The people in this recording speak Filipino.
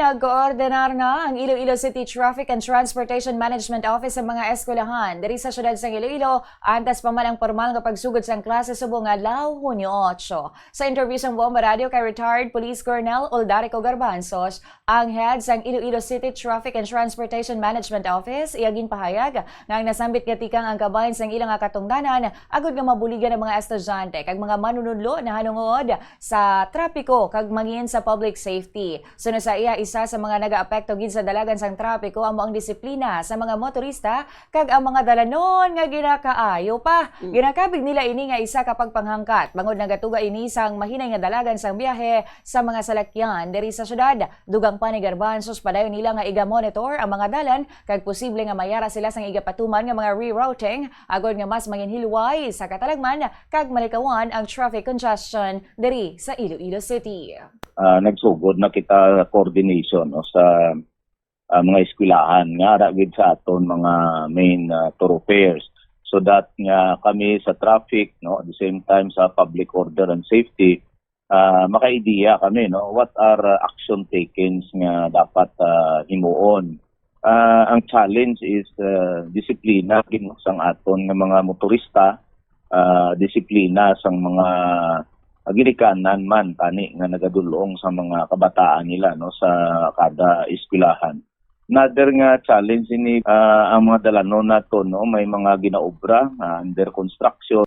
Nag-koordinar na ang Iloilo City Traffic and Transportation Management Office sa mga eskwelahan diri sa syudad sa Iloilo antas pa man ang formal nga pagsugod sa klase subong adlaw Hunyo 8. Sa interview sa Bomba Radio kay retired Police Colonel Oldarico Garbanzos, ang head sa Iloilo City Traffic and Transportation Management Office iyagin pahayag nga ang nasambit katikang ang kabahin sa ilang katungdanan agud nga mabuligan ang mga estudyante kag mga manunudlo na hanungod sa trapiko kag mangin sa public safety. Sunod sa iya isa sa mga nagaapekto gid sa dalagan sang trapiko amo ang disiplina sa mga motorista kag ang mga dalanon nga ginakaayo pa. Ginakabig nila ini nga isa ka pagpanghangkat bangod nagatuga ini sang mahinay nga dalagan sang biyahe sa mga salakyan diri sa syudad. Dugang pa ni Garbanzos padayon nila nga iga-monitor ang mga dalan kag posible nga mayara sila sang igapatuman nga mga rerouting agod nga mas manginhilway sa katalagman kag malikawan ang traffic congestion diri sa Iloilo City. Nagsugod na kita coordination sa mga eskwelahan nga ragid sa aton mga main thoroughfares so that nga kami sa traffic at the same time sa public order and safety maka-ideya kami what are action taken nga dapat himuon. Ang challenge is disiplina sang aton nga mga motorista, disiplina sang mga ginikanan man tani nga nagadulong sa mga kabataan nila sa kada eskwelahan. Another nga challenge ini ang mga dalanon nato may mga ginaobra under construction.